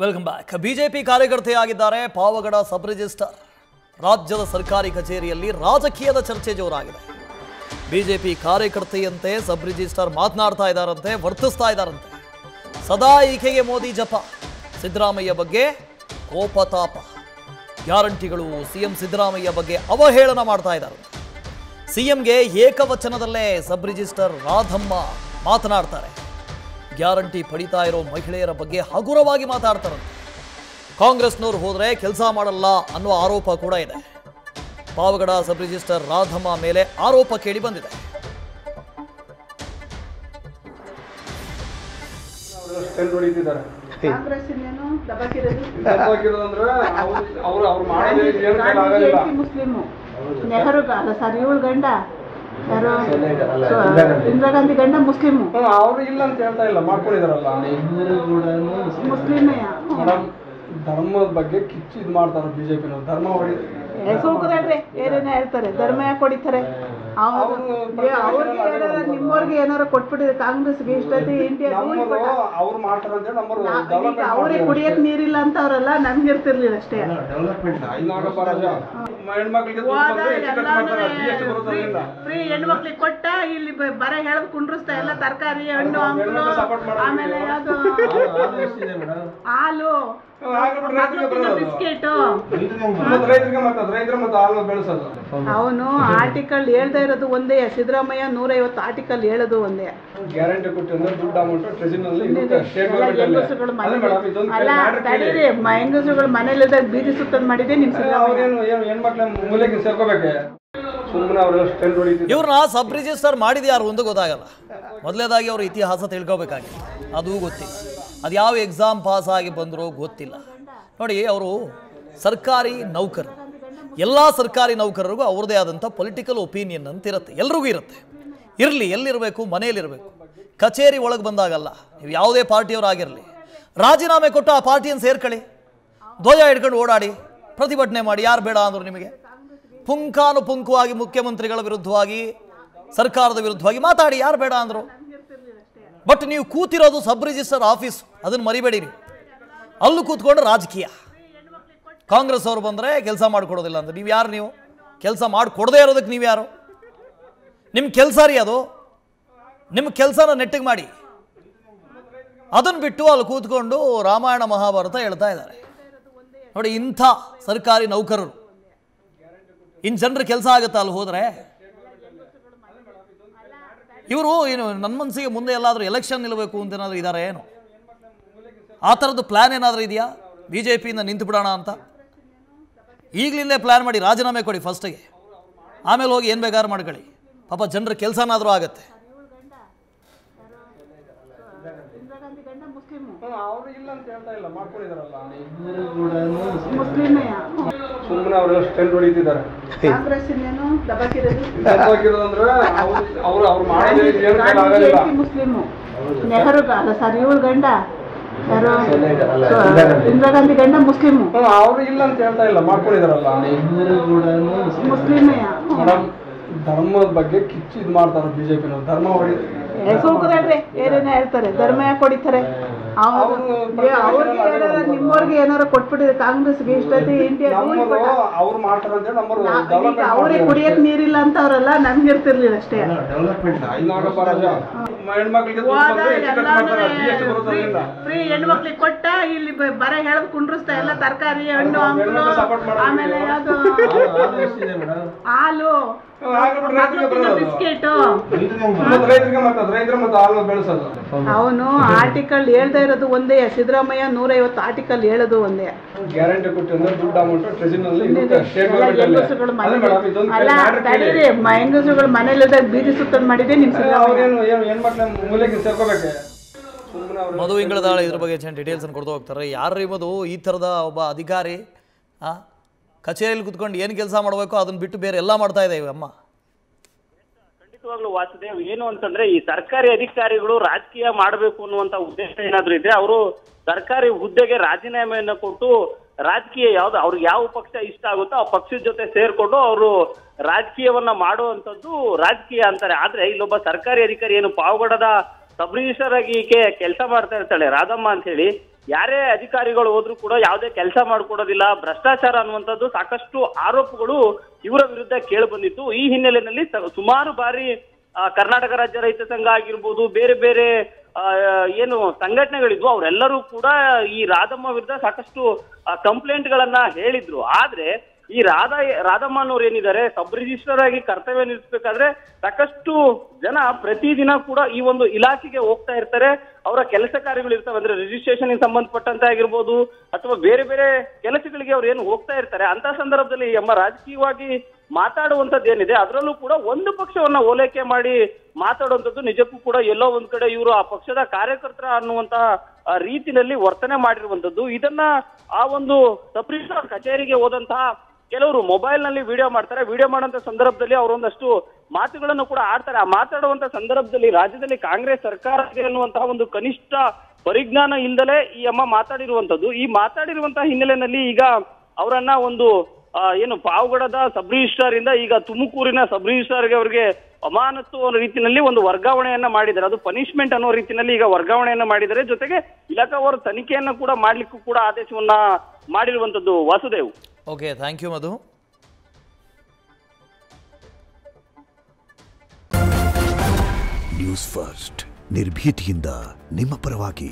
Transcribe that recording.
Welcome back. BJP ಕಾರ್ಯಕರ್ತೆಯಾಗಿದ್ದಾರೆ Pavagada sub register. ರಾಜ್ಯದ ಸರ್ಕಾರಿ ಕಚೇರಿಯಲ್ಲಿ ರಾಜಕೀಯದ ಚರ್ಚೆ ಜೋರಾಗಿದೆ. ಬಿಜೆಪಿ ಕಾರ್ಯಕರ್ತೆಯಂತೆ ಸಬ್ ರಿಜಿಸ್ಟರ್ ಮಾತನಾಡ್ತಾ ಇದ್ದಾರಂತೆ, ವರ್ತಿಸ್ತಾ ಇದ್ದಾರಂತೆ. ಸದಾ ಈಕೆಗೆ ಮೋದಿ ಜಪ, ಸಿದ್ದರಾಮಯ್ಯ ಬಗ್ಗೆ ಕೋಪತಾಪ, ಗ್ಯಾರಂಟಿಗಳು, ಸಿಎಂ ಸಿದ್ದರಾಮಯ್ಯ ಬಗ್ಗೆ ಅವಹೇಳನ ಮಾಡ್ತಾ ಇದ್ದಾರೆ. ಸಿಎಂಗೆ ಏಕವಚನದಲ್ಲೇ ಸಬ್ ರಿಜಿಸ್ಟರ್ ರಾಧಮ್ಮ ಮಾತನಾಡ್ತಾರೆ. ಗ್ಯಾರಂಟಿ ಪಡಿತಾ ಇರೋ ಮಹಿಳೆಯರ ಬಗ್ಗೆ ಹಗುರವಾಗಿ ಮಾತಾಡ್ತಾರೆ. ಕಾಂಗ್ರೆಸ್ನವರು ಹೋದರೆ ಕೆಲಸ ಮಾಡಲ್ಲ ಅನ್ನೋ ಆರೋಪ ಕೂಡ ಇದೆ. ಪಾವಗಡ ಸಬ್ ರಿಜಿಸ್ಟರ್ ರಾಧಮ್ಮ ಮೇಲೆ ಆರೋಪ ಕೇಳಿ ಬಂದಿದೆ. ನೆಹರು ಸರ್ ಇವಳು ಗಂಡ ಯಾರು ಇಂದಿರಾ ಗಾಂಧಿ ಗಂಡ ಮುಸ್ಲಿಮ್ ಅವರು ಇಲ್ಲ ಅಂತ ಹೇಳ್ತಾ ಇಲ್ಲ, ಮಾಡ್ಕೊಂಡಿದಾರಲ್ಲ. ಮುಸ್ಲಿಮೇ ಧರ್ಮದ ಬಗ್ಗೆ ಕಿಚ್ಚು ಇದು ಮಾಡ್ತಾರೆ ಬಿಜೆಪಿ. ಧರ್ಮ ಸೂಕದಲ್ರಿ ಏನೇನ ಹೇಳ್ತಾರೆ, ಧರ್ಮ ಯಾಕೆ ಹೊಡಿತಾರೆ? ನಿಮ್ಮವ್ರಿಗೆ ಏನಾರು ಕೊಟ್ಬಿಟ್ಟಿದೆ ಕಾಂಗ್ರೆಸ್ಗೆ ಇಷ್ಟೊತ್ತಿ ಇಂಡಿಯಾ ಅವ್ರಿಗೆ ಕುಡಿಯಕ್ ನೀರಿಲ್ಲ ಅಂತ ಅವ್ರಲ್ಲ, ನಮ್ಗೆ ಇರ್ತಿರ್ಲಿಲ್ಲ ಅಷ್ಟೇ. ಫ್ರೀ ಹೆಣ್ಮಕ್ಳಿಗೆ ಕೊಟ್ಟ ಇಲ್ಲಿ ಬರ ಹೇಳದ್ ಕುಂಡ್ರಿಸ್ತಾ ಎಲ್ಲ ತರಕಾರಿ ಹಣ್ಣು ಹಂಪಲು ಆಮೇಲೆ ಯಾವ್ದು ಹಾಲು ಬಿಸ್ಕೆಟ್. ಅವನು ಆರ್ಟಿಕಲ್ ಹೇಳ್ತಾ ಇರೋದು ಒಂದೇ, ಸಿದ್ದರಾಮಯ್ಯ 150 ಆರ್ಟಿಕಲ್ ಹೇಳೋದು ಒಂದೇ. ಹೆಂಗಸರುಗಳು ಮನೇಲಿದ್ದಾಗ ಬೀದಿ ಸುತ್ತದ್ ಮಾಡಿದೆ ನಿಮ್ ಇವ್ರನ್ನ ಸಬ್ ರಿಜಿಸ್ಟರ್ ಮಾಡಿದ ಯಾರು ಒಂದು ಗೊತ್ತಾಗಲ್ಲ. ಮೊದಲೇದಾಗಿ ಅವ್ರ ಇತಿಹಾಸ ತಿಳ್ಕೊಬೇಕಾಗಿತ್ತು, ಅದು ಗೊತ್ತಿಲ್ಲ. ಅದು ಯಾವ ಎಕ್ಸಾಮ್ ಪಾಸ್ ಆಗಿ ಬಂದರೂ ಗೊತ್ತಿಲ್ಲ. ನೋಡಿ, ಅವರು ಸರ್ಕಾರಿ ನೌಕರರು. ಎಲ್ಲ ಸರ್ಕಾರಿ ನೌಕರರಿಗೂ ಅವ್ರದ್ದೇ ಆದಂಥ ಪೊಲಿಟಿಕಲ್ ಒಪಿನಿಯನ್ ಅಂತ ಇರುತ್ತೆ, ಎಲ್ರಿಗೂ ಇರುತ್ತೆ. ಇರಲಿ, ಎಲ್ಲಿರಬೇಕು, ಮನೆಯಲ್ಲಿರಬೇಕು. ಕಚೇರಿ ಒಳಗೆ ಬಂದಾಗಲ್ಲ. ನೀವು ಯಾವುದೇ ಪಾರ್ಟಿಯವರಾಗಿರಲಿ, ರಾಜೀನಾಮೆ ಕೊಟ್ಟು ಆ ಪಾರ್ಟಿಯನ್ನು ಸೇರ್ಕೊಳ್ಳಿ, ಧ್ವಜ ಹಿಡ್ಕೊಂಡು ಓಡಾಡಿ, ಪ್ರತಿಭಟನೆ ಮಾಡಿ. ಯಾರು ಬೇಡ ಅಂದರು ನಿಮಗೆ? ಪುಂಖಾನುಪುಂಖವಾಗಿ ಮುಖ್ಯಮಂತ್ರಿಗಳ ವಿರುದ್ಧವಾಗಿ, ಸರ್ಕಾರದ ವಿರುದ್ಧವಾಗಿ ಮಾತಾಡಿ, ಯಾರು ಬೇಡ ಅಂದರು? ಬಟ್ ನೀವು ಕೂತಿರೋದು ಸಬ್ ರಿಜಿಸ್ಟರ್ ಆಫೀಸ್, ಅದನ್ನು ಮರಿಬೇಡಿರಿ. ಅಲ್ಲೂ ಕೂತ್ಕೊಂಡು ರಾಜಕೀಯ. ಕಾಂಗ್ರೆಸ್ ಅವರು ಬಂದರೆ ಕೆಲಸ ಮಾಡಿಕೊಡೋದಿಲ್ಲ ಅಂದ್ರೆ ನೀವು ಯಾರು? ನೀವು ಕೆಲಸ ಮಾಡಿಕೊಡದೇ ಇರೋದಕ್ಕೆ ನೀವು ಯಾರು? ನಿಮ್ಮ ಕೆಲಸ ರೀ ಅದು. ನಿಮ್ಮ ಕೆಲಸನ ನೆಟ್ಟಿಗೆ ಮಾಡಿ. ಅದನ್ನು ಬಿಟ್ಟು ಅಲ್ಲಿ ಕೂತ್ಕೊಂಡು ರಾಮಾಯಣ ಮಹಾಭಾರತ ಹೇಳ್ತಾ ಇದ್ದಾರೆ. ನೋಡಿ, ಇಂಥ ಸರ್ಕಾರಿ ನೌಕರರು, ಇನ್ನು ಜನರ ಕೆಲಸ ಆಗುತ್ತಾ ಅಲ್ಲಿ ಹೋದರೆ? ಇವರು ಏನು ನನ್ನ ಮನಸ್ಸಿಗೆ ಮುಂದೆ ಎಲ್ಲಾದರೂ ಎಲೆಕ್ಷನ್ ನಿಲ್ಲಬೇಕು ಅಂತ ಏನಾದರೂ ಇದ್ದಾರೆ ಏನು? ಆ ಥರದ್ದು ಪ್ಲ್ಯಾನ್ ಏನಾದರೂ ಇದೆಯಾ ಬಿ ಜೆ ಪಿಯಿಂದ ನಿಂತು ಬಿಡೋಣ ಅಂತ? ಈಗಲಿಂದೇ ಪ್ಲ್ಯಾನ್ ಮಾಡಿ ರಾಜೀನಾಮೆ ಕೊಡಿ ಫಸ್ಟಿಗೆ, ಆಮೇಲೆ ಹೋಗಿ ಏನು ಬೇಕಾದ್ರೂ ಮಾಡ್ಕೊಳ್ಳಿ. ಪಾಪ ಜನರ ಕೆಲಸನಾದರೂ ಆಗುತ್ತೆ. ಅವರು ಇಲ್ಲ ಅಂತ ಹೇಳ್ತಾ ಇಲ್ಲ, ಮಾಡ್ಕೊಂಡಿದಾರಲ್ಲ. ಮುಸ್ಲಿಮೇ ಸುಮ್ಮನೆ ಅವರೆಲ್ಲ ಸ್ಟೆಂಟ್ ಹೊಡಿತಿದ್ದಾರೆ. ಮುಸ್ಲಿಮ್ ನೆಹರು ಸರ್ ಇವಳು ಗಂಡ ಯಾರು ಇಂದಿರಾ ಗಾಂಧಿ ಗಂಡ ಮುಸ್ಲಿಮ್ ಅವರು ಇಲ್ಲ ಅಂತ ಹೇಳ್ತಾ ಇಲ್ಲ, ಮಾಡ್ಕೊಂಡಿದಾರಲ್ಲ. ಮುಸ್ಲಿಮೇ ಧರ್ಮದ ಬಗ್ಗೆ ಕಿಚ್ಚು ಇದು ಮಾಡ್ತಾರೆ ಬಿಜೆಪಿ. ಧರ್ಮ ಸೂಕದಲ್ರಿ ಏನೇನ ಹೇಳ್ತಾರೆ, ಧರ್ಮ ಯಾಕೆ ಹೊಡಿತಾರೆ? ನಿಮ್ಮವ್ರಿಗೆ ಏನಾರು ಕೊಟ್ಬಿಟ್ಟಿದೆ ಕಾಂಗ್ರೆಸ್ಗೆ ಇಷ್ಟೊತ್ತಿ ಇಂಡಿಯಾ ಅವ್ರಿಗೆ ಕುಡಿಯಕ್ ನೀರಿಲ್ಲ ಅಂತ ಅವ್ರಲ್ಲ, ನಮ್ಗೆ ಇರ್ತಿರ್ಲಿಲ್ಲ ಅಷ್ಟೇ. ಫ್ರೀ ಹೆಣ್ಮಕ್ಳಿಗೆ ಕೊಟ್ಟ ಇಲ್ಲಿ ಬರ ಹೇಳದ್ ಕುಂಡ್ರಿಸ್ತಾ ಎಲ್ಲ ತರಕಾರಿ ಹಣ್ಣು ಹಂಪಲು ಆಮೇಲೆ ಯಾವ್ದು ಹಾಲು ಬಿಸ್ಕೆಟ್. ಅವನು ಆರ್ಟಿಕಲ್ ಹೇಳ್ತಾ ಇರೋದು ಒಂದೇ, ಸಿದ್ದರಾಮಯ್ಯ 150 ಆರ್ಟಿಕಲ್ ಹೇಳೋದು ಒಂದೇ. ಗ್ಯಾರಂಟಿ ಹೆಂಗಸರುಗಳು ಮನೇಲಿದ್ದಾಗ ಬೀದಿ ಸುತ್ತದ್ ಮಾಡಿದೆ ನಿಮ್ ಮಧು ಇಂಗಳದಾಳ ಇದ್ರ ಬಗ್ಗೆ ಡೀಟೇಲ್ಸ್ ಅನ್ನು ಕೊಡ್ತಾ ಹೋಗ್ತಾರೆ. ಯಾರು ಮಧು ಈ ಥರದ ಒಬ್ಬ ಅಧಿಕಾರಿ ಕಚೇರಿಯಲ್ಲಿ ಕುತ್ಕೊಂಡು ಏನು ಕೆಲಸ ಮಾಡಬೇಕು ಅದನ್ನ ಬಿಟ್ಟು ಬೇರೆ ಎಲ್ಲ ಮಾಡ್ತಾ ಇದ್ದೇವೆ ಅಮ್ಮ? ಖಂಡಿತವಾಗ್ಲೂ ವಾಸುದೇವ್, ಏನು ಅಂತಂದ್ರೆ ಈ ಸರ್ಕಾರಿ ಅಧಿಕಾರಿಗಳು ರಾಜಕೀಯ ಮಾಡಬೇಕು ಅನ್ನುವಂತ ಉದ್ದೇಶ ಏನಾದ್ರು ಇದ್ರೆ ಅವರು ಸರ್ಕಾರಿ ಹುದ್ದೆಗೆ ರಾಜೀನಾಮೆಯನ್ನ ಕೊಟ್ಟು ರಾಜಕೀಯ ಯಾವ್ದು ಅವ್ರಿಗೆ ಯಾವ ಪಕ್ಷ ಇಷ್ಟ ಆಗುತ್ತೋ ಆ ಪಕ್ಷದ ಜೊತೆ ಸೇರ್ಕೊಂಡು ಅವರು ರಾಜಕೀಯವನ್ನ ಮಾಡುವಂತದ್ದು ರಾಜಕೀಯ ಅಂತಾರೆ. ಆದ್ರೆ ಇಲ್ಲೊಬ್ಬ ಸರ್ಕಾರಿ ಅಧಿಕಾರಿ ಏನು ಪಾವಗಡದ ಸಬ್ ರಿಜಿಸ್ಟರ್ ಆಗಿ ಈಕೆ ಕೆಲಸ ಮಾಡ್ತಾ ಇರ್ತಾಳೆ ರಾಧಮ್ಮ ಅಂತ ಹೇಳಿ, ಯಾರೇ ಅಧಿಕಾರಿಗಳು ಹೋದ್ರೂ ಕೂಡ ಯಾವುದೇ ಕೆಲಸ ಮಾಡ್ಕೊಡೋದಿಲ್ಲ, ಭ್ರಷ್ಟಾಚಾರ ಅನ್ನುವಂಥದ್ದು ಸಾಕಷ್ಟು ಆರೋಪಗಳು ಇವರ ವಿರುದ್ಧ ಕೇಳಿ ಬಂದಿತ್ತು. ಈ ಹಿನ್ನೆಲೆಯಲ್ಲಿ ಸುಮಾರು ಬಾರಿ ಕರ್ನಾಟಕ ರಾಜ್ಯ ರೈತ ಸಂಘ ಆಗಿರ್ಬೋದು, ಬೇರೆ ಬೇರೆ ಏನು ಸಂಘಟನೆಗಳಿದ್ವು ಅವರೆಲ್ಲರೂ ಕೂಡ ಈ ರಾಧಮ್ಮ ವಿರುದ್ಧ ಸಾಕಷ್ಟು ಕಂಪ್ಲೇಂಟ್ ಗಳನ್ನ ಹೇಳಿದ್ರು. ಆದ್ರೆ ಈ ರಾಧಮ್ಮ ಅನ್ನೋರು ಏನಿದ್ದಾರೆ ಸಬ್ ರಿಜಿಸ್ಟರ್ ಆಗಿ ಕರ್ತವ್ಯ ನಿರ್ವಹಿಸಬೇಕಾದ್ರೆ ಸಾಕಷ್ಟು ಜನ ಪ್ರತಿದಿನ ಕೂಡ ಈ ಒಂದು ಇಲಾಖೆಗೆ ಹೋಗ್ತಾ ಇರ್ತಾರೆ. ಅವರ ಕೆಲಸ ಕಾರ್ಯಗಳು ಇರ್ತವೆ, ಅಂದ್ರೆ ರಿಜಿಸ್ಟ್ರೇಷನ್ ಸಂಬಂಧಪಟ್ಟಂತೆ ಆಗಿರ್ಬೋದು ಅಥವಾ ಬೇರೆ ಬೇರೆ ಕೆಲಸಗಳಿಗೆ ಅವ್ರು ಏನು ಹೋಗ್ತಾ ಇರ್ತಾರೆ. ಅಂತ ಸಂದರ್ಭದಲ್ಲಿ ಎಂಬ ರಾಜಕೀಯವಾಗಿ ಮಾತಾಡುವಂಥದ್ದು ಏನಿದೆ ಅದರಲ್ಲೂ ಕೂಡ ಒಂದು ಪಕ್ಷವನ್ನ ಓಲೈಕೆ ಮಾಡಿ ಮಾತಾಡುವಂಥದ್ದು ನಿಜಕ್ಕೂ ಕೂಡ ಎಲ್ಲೋ ಒಂದ್ ಕಡೆ ಇವರು ಆ ಪಕ್ಷದ ಕಾರ್ಯಕರ್ತರ ಅನ್ನುವಂತಹ ರೀತಿಯಲ್ಲಿ ವರ್ತನೆ ಮಾಡಿರುವಂತದ್ದು. ಇದನ್ನ ಆ ಒಂದು ಸಬ್ ರಿಜಿಸ್ಟ್ರಾರ್ ಕಚೇರಿಗೆ ಹೋದಂತಹ ಕೆಲವರು ಮೊಬೈಲ್ ನಲ್ಲಿ ವಿಡಿಯೋ ಮಾಡ್ತಾರೆ. ವಿಡಿಯೋ ಮಾಡುವಂತ ಸಂದರ್ಭದಲ್ಲಿ ಅವರೊಂದಷ್ಟು ಮಾತುಗಳನ್ನು ಕೂಡ ಆಡ್ತಾರೆ. ಆ ಮಾತಾಡುವಂತ ಸಂದರ್ಭದಲ್ಲಿ ರಾಜ್ಯದಲ್ಲಿ ಕಾಂಗ್ರೆಸ್ ಸರ್ಕಾರ ಇದೆ ಅನ್ನುವಂತಹ ಒಂದು ಕನಿಷ್ಠ ಪರಿಜ್ಞಾನ ಇಲ್ದಲೇ ಈ ಅಮ್ಮ ಮಾತಾಡಿರುವಂತದ್ದು. ಈ ಮಾತಾಡಿರುವಂತಹ ಹಿನ್ನೆಲೆಯಲ್ಲಿ ಈಗ ಅವರನ್ನ ಒಂದು ಏನು ಪಾವಗಡದ ಸಬ್ ರಿಜಿಸ್ಟ್ರಾರ್ ಇಂದ ಈಗ ತುಮಕೂರಿನ ಸಬ್ ರಿಜಿಸ್ಟ್ರಾರ್ಗೆ ಅವರಿಗೆ ಅಮಾನತ್ತು ಅನ್ನೋ ರೀತಿಯಲ್ಲಿ ಒಂದು ವರ್ಗಾವಣೆಯನ್ನ ಮಾಡಿದ್ದಾರೆ. ಅದು ಪನಿಷ್ಮೆಂಟ್ ಅನ್ನೋ ರೀತಿಯಲ್ಲಿ ಈಗ ವರ್ಗಾವಣೆಯನ್ನ ಮಾಡಿದ್ದಾರೆ. ಜೊತೆಗೆ ಇಲಾಖಾವಾರು ತನಿಖೆಯನ್ನ ಕೂಡ ಮಾಡ್ಲಿಕ್ಕೂ ಕೂಡ ಆದೇಶವನ್ನ ಮಾಡಿರುವಂತದ್ದು. Vasudev. Okay, thank you Madhu. News first ನಿರ್ಭೀತಿಯಿಂದ ನಿಮ್ಮ ಪರವಾಗಿ.